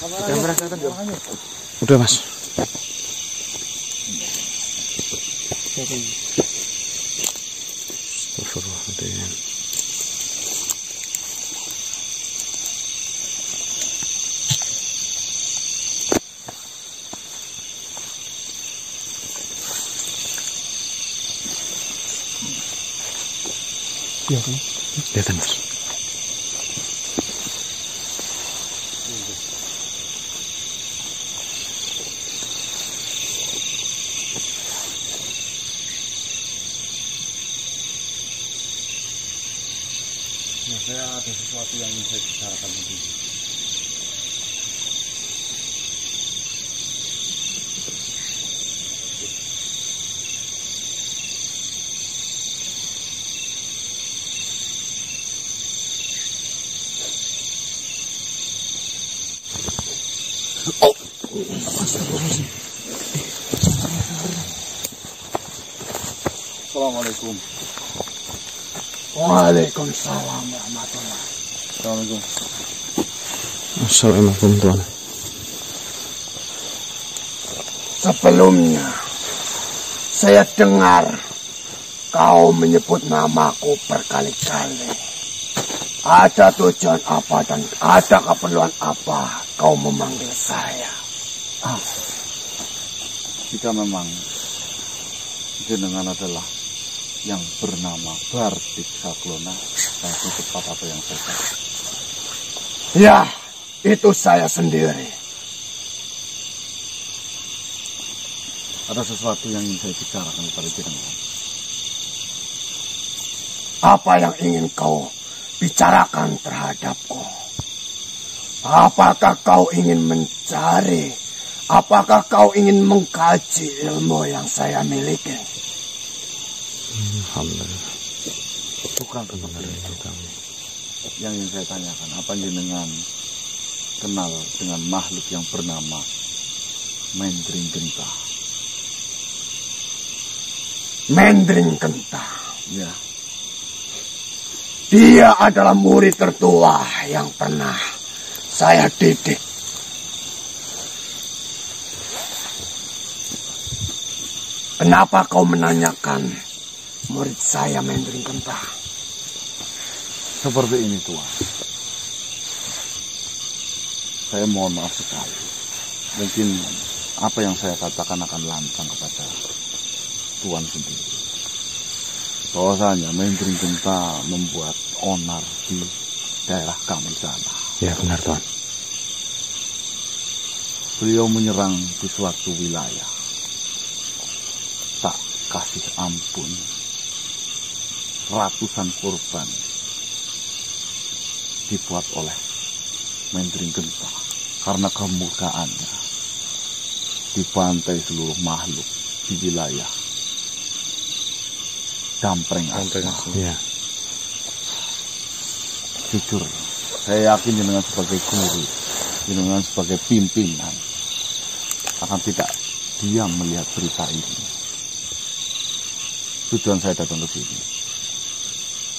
Kamera kelihatan nggak? Udah mas. Astagfirullahaladzim. Kelihatan mas. Nah, saya ada sesuatu yang ingin saya bicarakan ini. Assalamualaikum. Waalaikumsalam warahmatullahi. Assalamualaikum. Assalamualaikum Tuhan. Sebelumnya saya dengar kau menyebut namaku berkali-kali. Ada tujuan apa dan ada keperluan apa kau memanggil saya? Jika memang jenengan adalah yang bernama Bardik Saklona, itu tepat apa yang saya katakan. Ya, itu saya sendiri. Ada sesuatu yang ingin saya bicarakan kepada jenengan. Apa yang ingin kau bicarakan terhadapku? Apakah kau ingin mencari? Apakah kau ingin mengkaji ilmu yang saya miliki? Alhamdulillah. Bukan sebenarnya itu kami. Yang ingin saya tanyakan, apa jenengan kenal dengan makhluk yang bernama Mendring Genta? Mendring Genta. Ya. Dia adalah murid tertua yang pernah saya didik. Kenapa kau menanyakan murid saya Mendring Genta? Seperti ini Tuan. Saya mohon maaf sekali. Mungkin apa yang saya katakan akan lancang kepada Tuan sendiri. Bahwasanya Mendring Genta membuat onar di daerah kami sana. Ya benar Tuhan. Beliau menyerang di suatu wilayah. Tak kasih ampun. Ratusan korban dibuat oleh Mendring Genta karena kemurkaannya. Dibantai seluruh makhluk di wilayah Dampreng Asma. Ya. Jujur, saya yakin jenengan sebagai guru, jenengan sebagai pimpinan akan tidak diam melihat berita ini. Tujuan saya datang ke sini,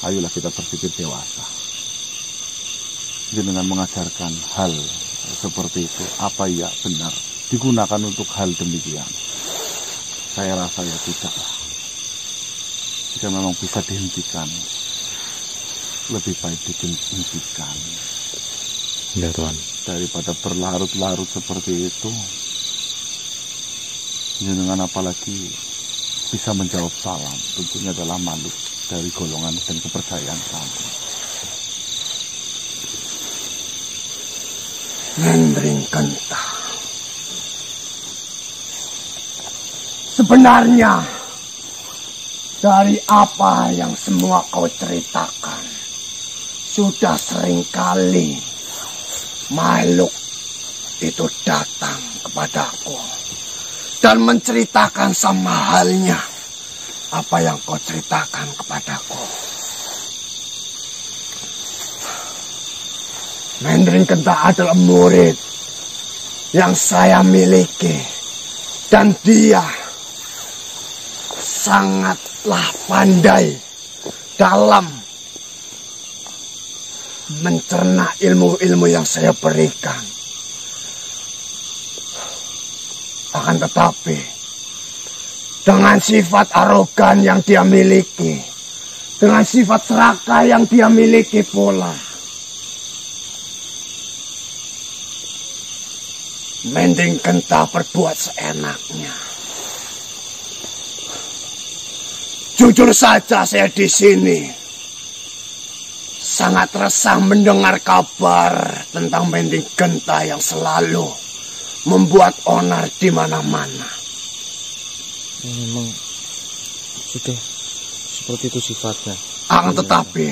ayolah kita berpikir dewasa. Jenengan mengajarkan hal seperti itu, apa ya benar digunakan untuk hal demikian? Saya rasa ya tidaklah. Jika memang bisa dihentikan, lebih baik dihentikan. Ya Tuhan. Daripada berlarut-larut seperti itu, jenengan apalagi bisa menjawab salam, tentunya adalah makhluk dari golongan dan kepercayaan kami. Mendring Genta. Sebenarnya dari apa yang semua kau ceritakan, sudah seringkali makhluk itu datang kepadaku dan menceritakan sama halnya apa yang kau ceritakan kepadaku. Mendring Genta adalah murid yang saya miliki dan dia sangatlah pandai dalam mencerna ilmu-ilmu yang saya berikan. Akan tetapi, dengan sifat arogan yang dia miliki, dengan sifat serakah yang dia miliki pula, Mending Genta berbuat seenaknya. Jujur saja saya di sini sangat resah mendengar kabar tentang Mending Genta yang selalu membuat onar di mana-mana. Memang sudah seperti itu sifatnya. Akan tetapi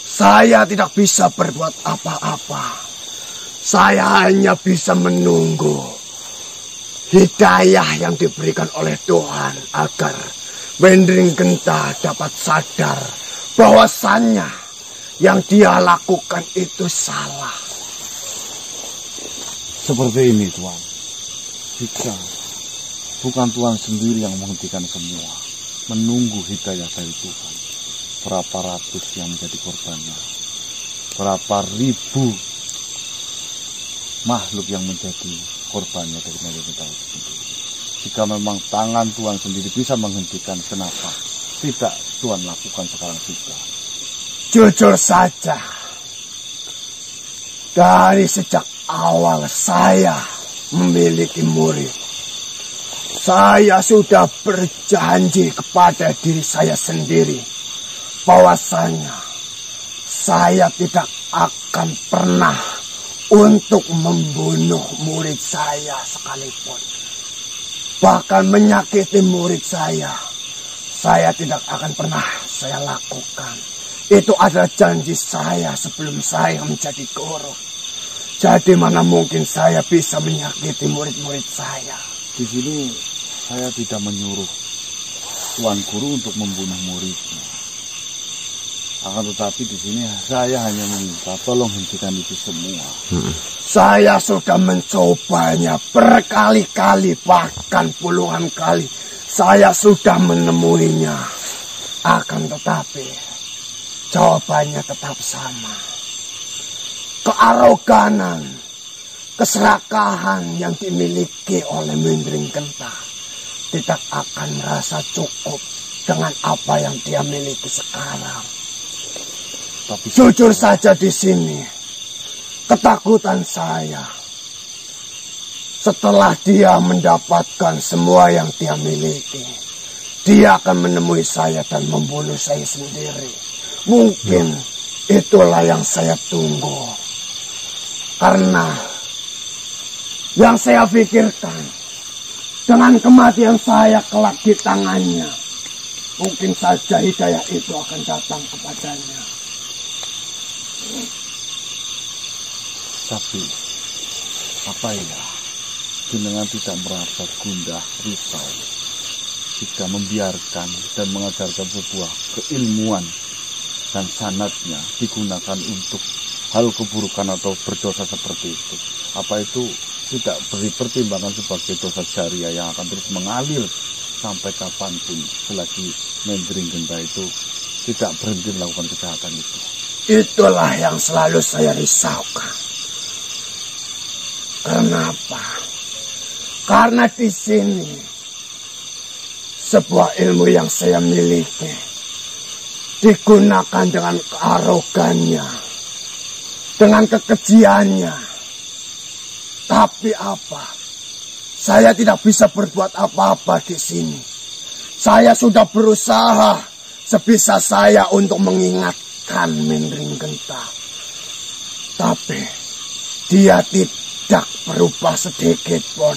saya tidak bisa berbuat apa-apa. Saya hanya bisa menunggu hidayah yang diberikan oleh Tuhan agar Mending Genta dapat sadar bahwasannya yang dia lakukan itu salah. Seperti ini Tuhan. Jika bukan Tuhan sendiri yang menghentikan semua, menunggu hidayah dari Tuhan, berapa ratus yang menjadi korbannya, berapa ribu makhluk yang menjadi korbannya dari Mending Genta itu sendiri. Jika memang tangan Tuhan sendiri bisa menghentikan, kenapa tidak Tuhan lakukan sekarang juga? Jujur saja, dari sejak awal saya memiliki murid, saya sudah berjanji kepada diri saya sendiri bahwasanya saya tidak akan pernah untuk membunuh murid saya sekalipun. Bahkan menyakiti murid saya tidak akan pernah saya lakukan. Itu adalah janji saya sebelum saya menjadi guru. Jadi mana mungkin saya bisa menyakiti murid-murid saya. Di sini saya tidak menyuruh Tuan Guru untuk membunuh muridnya. Akan tetapi di sini saya hanya meminta tolong hentikan itu semua. Saya sudah mencobanya berkali-kali, bahkan puluhan kali. Saya sudah menemuinya. Akan tetapi jawabannya tetap sama. Kearoganan, keserakahan yang dimiliki oleh Mending Genta tidak akan merasa cukup dengan apa yang dia miliki sekarang. Tapi jujur saja di sini, ketakutan saya setelah dia mendapatkan semua yang dia miliki, dia akan menemui saya dan membunuh saya sendiri. Mungkin itulah yang saya tunggu. Karena yang saya pikirkan, dengan kematian saya kelak di tangannya, mungkin saja hidayah itu akan datang kepadanya. Tapi apa ya, jenengan tidak merasa gundah risau jika membiarkan dan mengajarkan sebuah keilmuan dan sanadnya digunakan untuk hal keburukan atau berdosa seperti itu? Apa itu tidak beri pertimbangan sebagai dosa jariah yang akan terus mengalir sampai kapanpun selagi Mending Genta itu tidak berhenti melakukan kejahatan itu? Itulah yang selalu saya risaukan. Kenapa? Karena di sini sebuah ilmu yang saya miliki digunakan dengan kearogannya, dengan kekejiannya. Tapi apa? Saya tidak bisa berbuat apa-apa di sini. Saya sudah berusaha sebisa saya untuk mengingatkan Mending Genta. Tapi dia tidak berubah sedikit pun.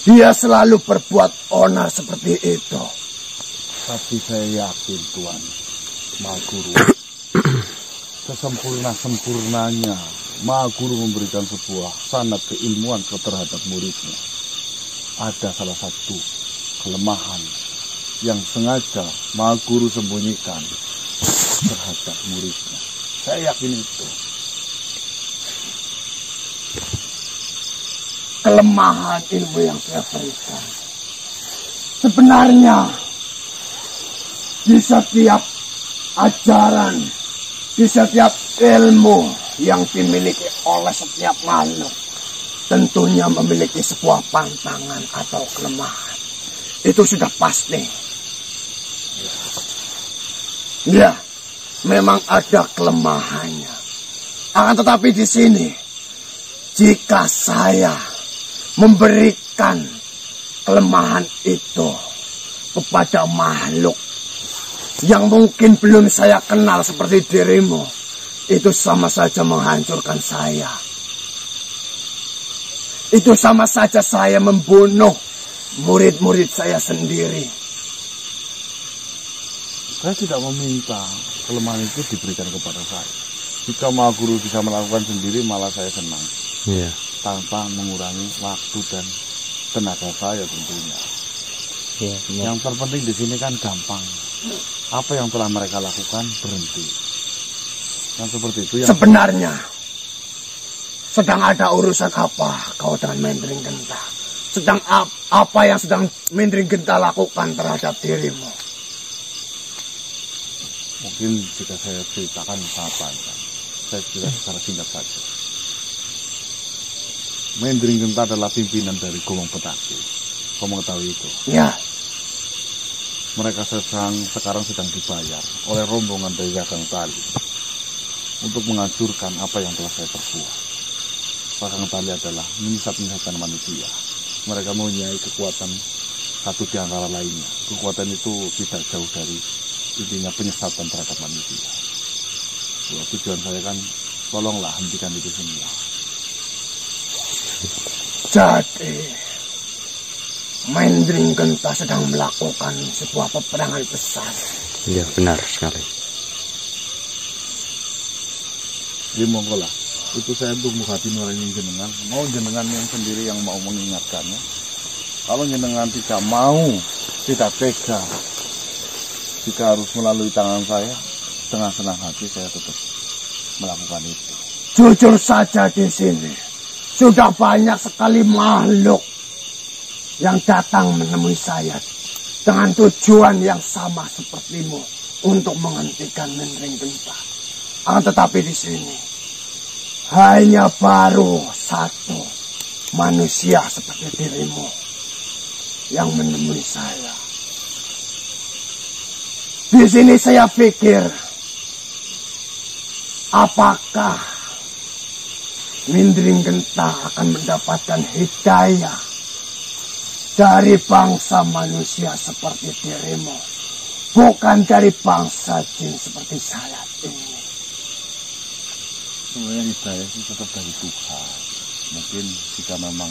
Dia selalu berbuat onar seperti itu. Tapi saya yakin Tuan Maha Guru, sesempurna-sempurnanya Maha Guru memberikan sebuah sanad keilmuan terhadap muridnya. Ada salah satu kelemahan yang sengaja Maha Guru sembunyikan terhadap muridnya. Saya yakin itu. Kelemahan ilmu yang saya berikan, sebenarnya di setiap ajaran, di setiap ilmu yang dimiliki oleh setiap makhluk, tentunya memiliki sebuah pantangan atau kelemahan. Itu sudah pasti. Ya, memang ada kelemahannya. Akan tetapi di sini, jika saya memberikan kelemahan itu kepada makhluk yang mungkin belum saya kenal seperti dirimu, itu sama saja menghancurkan saya. Itu sama saja saya membunuh murid-murid saya sendiri. Saya tidak meminta kelemahan itu diberikan kepada saya. Jika Maha Guru bisa melakukan sendiri, malah saya senang. Iya. Tanpa mengurangi waktu dan tenaga saya tentunya. Ya, yang terpenting di sini kan gampang. Apa yang telah mereka lakukan berhenti. Yang seperti itu yang sebenarnya sedang ada urusan apa kau dengan Mendring Genta? Sedang apa yang sedang Mendring Genta lakukan terhadap dirimu? mungkin jika saya ceritakan sangat panjang. Saya cerita secara singkat saja. Mendring Genta adalah pimpinan dari Gomong Petaki. Kau mengetahui itu? Ya. Mereka sekarang sedang dibayar oleh rombongan dari Kakang Tali untuk menghancurkan apa yang telah saya perbuat. Kakang Tali adalah menyesat-nyesatkan manusia. Mereka mempunyai kekuatan satu di antara lainnya. Kekuatan itu tidak jauh dari intinya penyesatan terhadap manusia. Ya, tujuan saya kan, tolonglah hentikan itu semua. Jadi Mendring Genta sedang melakukan sebuah peperangan besar. Iya, benar sekali. Jadi monggo lah, itu saya untuk menghati nurani jenengan. Mau jenengan yang sendiri yang mau mengingatkannya. Kalau jenengan tidak mau, tidak tega, jika harus melalui tangan saya, dengan senang hati saya tetap melakukan itu. Jujur saja di sini sudah banyak sekali makhluk yang datang menemui saya dengan tujuan yang sama sepertimu untuk menghentikan Mendring Genta. Akan tetapi di sini hanya baru satu manusia seperti dirimu yang menemui saya. Di sini saya pikir, apakah Mendring Genta akan mendapatkan hidayah dari bangsa manusia seperti dirimu, bukan dari bangsa jin seperti saya ini. Sebenarnya hidayah itu tetap dari Tuhan. Mungkin jika memang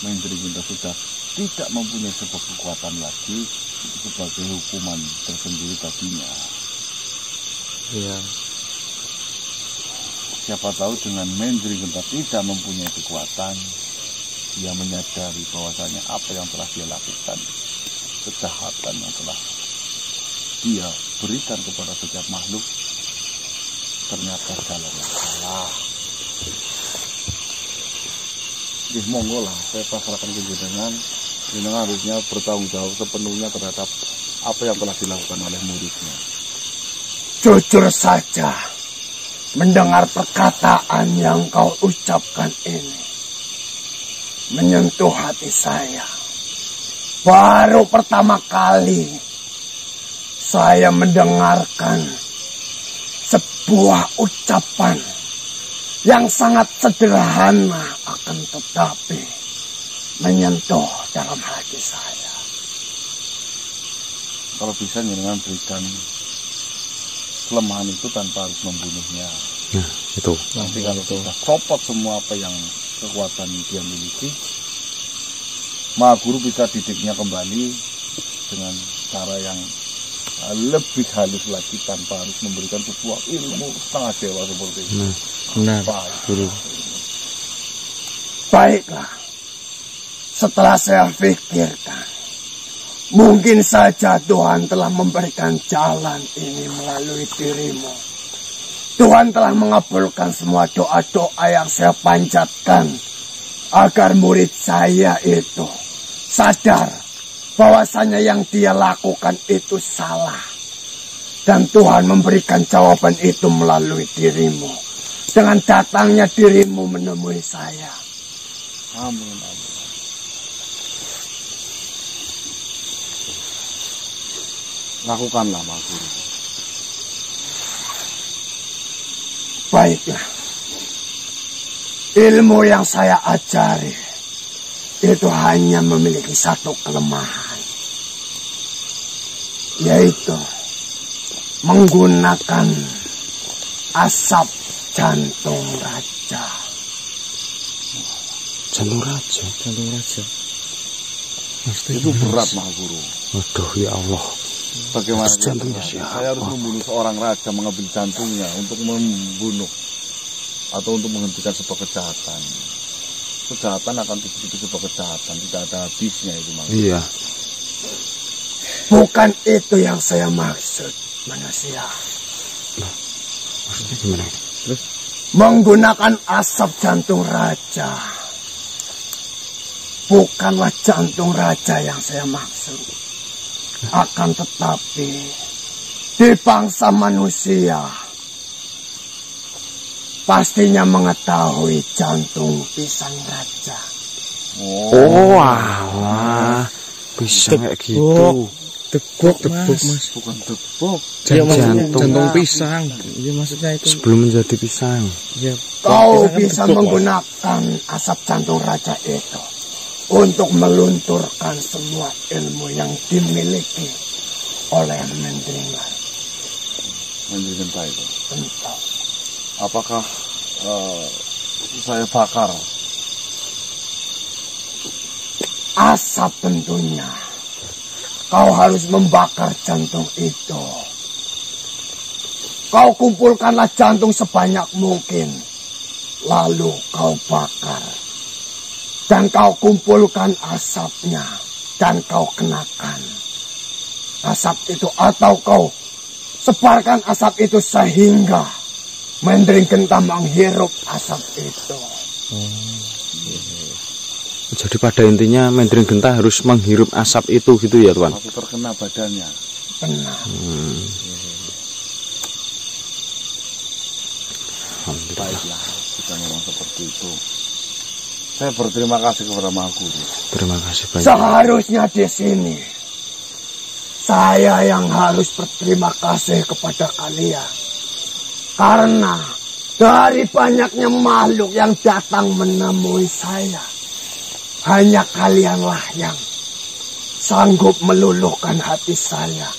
Mendring Genta sudah tidak mempunyai sebuah kekuatan lagi, itu sebagai hukuman tersendiri baginya. Iya. Siapa tahu dengan Mendring Genta tidak mempunyai kekuatan, dia menyadari bahwasanya apa yang telah dia lakukan, kejahatan yang telah dia berikan kepada setiap makhluk, ternyata jalan yang salah. Monggo lah, saya pasrahkan ke jenengan. Jenengan harusnya bertanggung jawab sepenuhnya terhadap apa yang telah dilakukan oleh muridnya. Jujur saja, mendengar perkataan yang kau ucapkan ini menyentuh hati saya. Baru pertama kali saya mendengarkan sebuah ucapan yang sangat sederhana akan tetapi menyentuh dalam hati saya. Kalau bisa jenengan berikan kelemahan itu tanpa harus membunuhnya. Nah, itu. Nanti kalau sudah copot semua apa yang kekuatan dia miliki, Maha Guru bisa didiknya kembali dengan cara yang lebih halus lagi tanpa harus memberikan sebuah ilmu setengah dewa seperti itu. Benar, Guru. Baiklah, setelah saya pikirkan, mungkin saja Tuhan telah memberikan jalan ini melalui dirimu. Tuhan telah mengabulkan semua doa-doa yang saya panjatkan agar murid saya itu sadar bahwasanya yang dia lakukan itu salah. Dan Tuhan memberikan jawaban itu melalui dirimu. Dengan datangnya dirimu menemui saya. Amin, amin. Lakukanlah, Pak Guru. Baiklah. Ilmu yang saya ajari itu hanya memiliki satu kelemahan, yaitu menggunakan asap jantung raja. Jantung raja. Jantung raja. Itu berat, Pak Guru. Waduh, ya Allah. Bagaimana Jantungnya caranya? siapa? Saya harus membunuh seorang raja, mengambil jantungnya untuk membunuh atau untuk menghentikan sebuah kejahatan. Kejahatan akan begitu sebuah kejahatan, tidak ada habisnya itu, Mas. Iya. Bukan itu yang saya maksud, manusia. Maksudnya gimana? Terus Menggunakan asap jantung raja. Bukanlah jantung raja yang saya maksud. Akan tetapi di bangsa manusia pastinya mengetahui jantung pisang raja. Oh, alah. Bisa kayak gitu. tebok mas. Bukan tepuk. Iya maksudnya Jantung. jantung pisang. Iya maksudnya itu. Sebelum menjadi pisang. Iya. Kau Pisang kan bisa tebok, Mas. menggunakan asap jantung raja itu untuk melunturkan semua ilmu yang dimiliki oleh Mendringan. Mendringan itu. Tentu. Apakah saya bakar? Asap tentunya. Kau harus membakar jantung itu. Kau kumpulkanlah jantung sebanyak mungkin. Lalu kau bakar. Dan kau kumpulkan asapnya. Dan kau kenakan asap itu. Atau kau sebarkan asap itu sehingga Mendring Genta menghirup asap itu. Jadi pada intinya Mendring Genta harus menghirup asap itu gitu ya, Tuan? Aku terkena badannya. Benar. Alhamdulillah. Baiklah, jika memang seperti itu. Saya berterima kasih kepada Maha Guru. Terima kasih banyak. Seharusnya di sini saya yang harus berterima kasih kepada kalian. Karena dari banyaknya makhluk yang datang menemui saya, hanya kalianlah yang sanggup meluluhkan hati saya.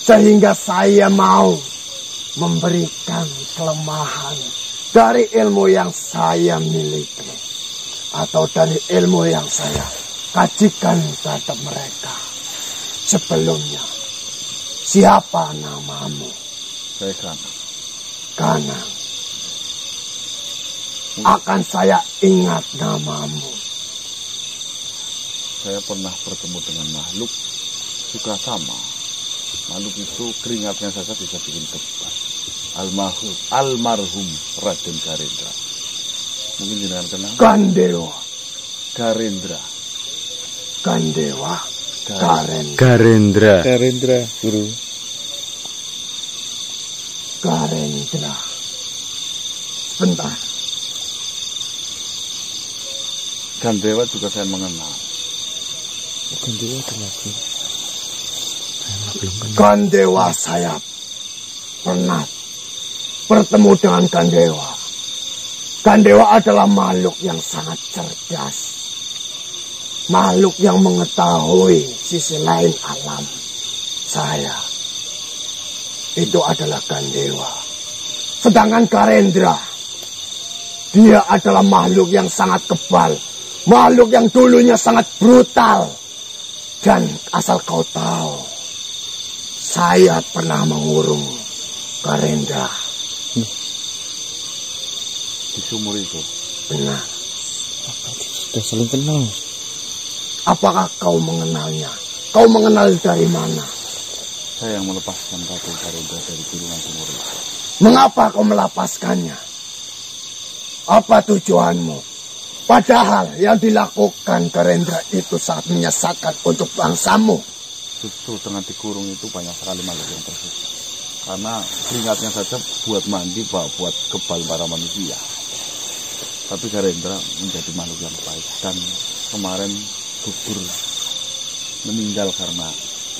Sehingga saya mau memberikan kelemahan dari ilmu yang saya miliki. Atau dari ilmu yang saya kajikan terhadap mereka. Sebelumnya, siapa namamu? Saya kan. Kanang. Akan saya ingat namamu. Saya pernah bertemu dengan makhluk juga sama. Makhluk itu keringatnya saja bisa bikin tebal. Almarhum Raden Garendra. Mungkin dengan kenal. Gandewa. Garendra. Gandewa. Garen. Garendra. Garendra guru. Garendra. Sebentar. Gandewa juga saya mengenal. Bukan dia itu lagi. Gandewa saya pernah bertemu dengan Gandewa. Gandewa adalah makhluk yang sangat cerdas. Makhluk yang mengetahui sisi lain alam. Saya. Itu adalah Gandewa. Sedangkan Garendra. Dia adalah makhluk yang sangat kebal. Makhluk yang dulunya sangat brutal. Dan asal kau tahu. Saya pernah mengurung Garendra. Di sumur itu. Benar. Sudah saling kenal. Apakah kau mengenalnya? Kau mengenal dari mana? Saya yang melepaskan Raden Garendra dari kurungan sumur itu. Mengapa kau melepaskannya? Apa tujuanmu? Padahal yang dilakukan Garendra itu sangat menyesatkan untuk bangsamu. Justru dengan dikurung itu banyak sekali makhluk yang tersesat. Karena keringatnya saja buat mandi, buat kebal para manusia. Tapi Garendra menjadi makhluk yang baik dan kemarin gugur meninggal karena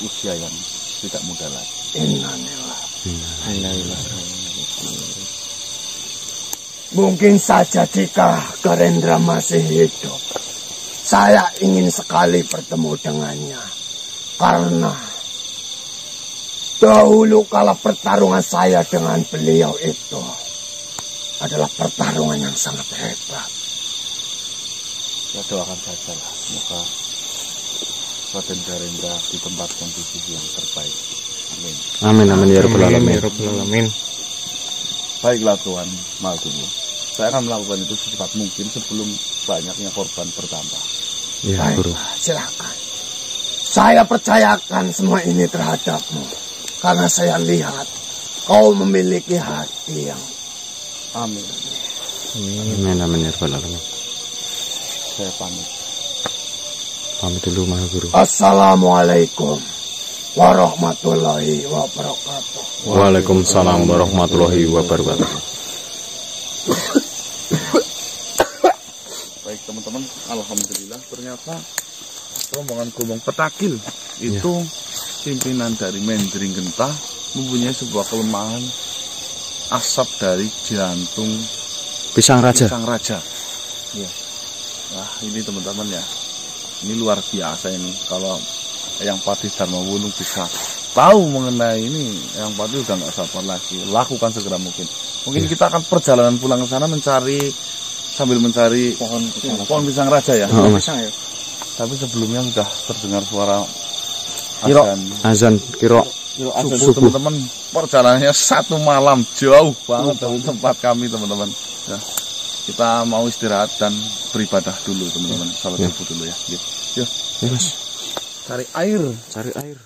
usia yang tidak muda lagi. Mungkin saja jika Garendra masih hidup, saya ingin sekali bertemu dengannya. Karena dahulu kala pertarungan saya dengan beliau itu adalah pertarungan yang sangat hebat. Ya doakan saja lah, semoga Raden Garendra ditempatkan di sisi yang terbaik. Amin. Amin amin ya rabbal alamin. Alamin. Baiklah Tuhan Maha Guru, saya akan melakukan itu secepat mungkin sebelum banyaknya korban bertambah. Ya Guru. Baiklah, silakan. Saya percayakan semua ini terhadapmu. Karena saya lihat kau memiliki hati yang... Amin. Amin amin ya rabbal alamin. Saya pamit. Pamit dulu Maha Guru. Assalamualaikum warahmatullahi wabarakatuh. Waalaikumsalam warahmatullahi wabarakatuh. Baik teman-teman, alhamdulillah ternyata rombongan Gomong Petakil itu pimpinan dari Mendring Gentah mempunyai sebuah kelemahan, asap dari jantung Pisang Raja. Ya. Nah ini teman-teman ya, ini luar biasa ini. Kalau Yang Pati Dharma Wulung bisa tahu mengenai ini, Yang Pati udah nggak sabar lagi, lakukan segera mungkin. Mungkin kita akan perjalanan pulang ke sana sambil mencari pohon pisang raja ya. Pisang ya. Tapi sebelumnya sudah terdengar suara azan kiro subuh. Teman-teman, perjalanannya 1 malam jauh banget dari tempat kami teman-teman. Ya, kita mau istirahat dan beribadah dulu teman-teman. Salat subuh dulu ya. Yuk. Ya Mas. Cari air. Cari air.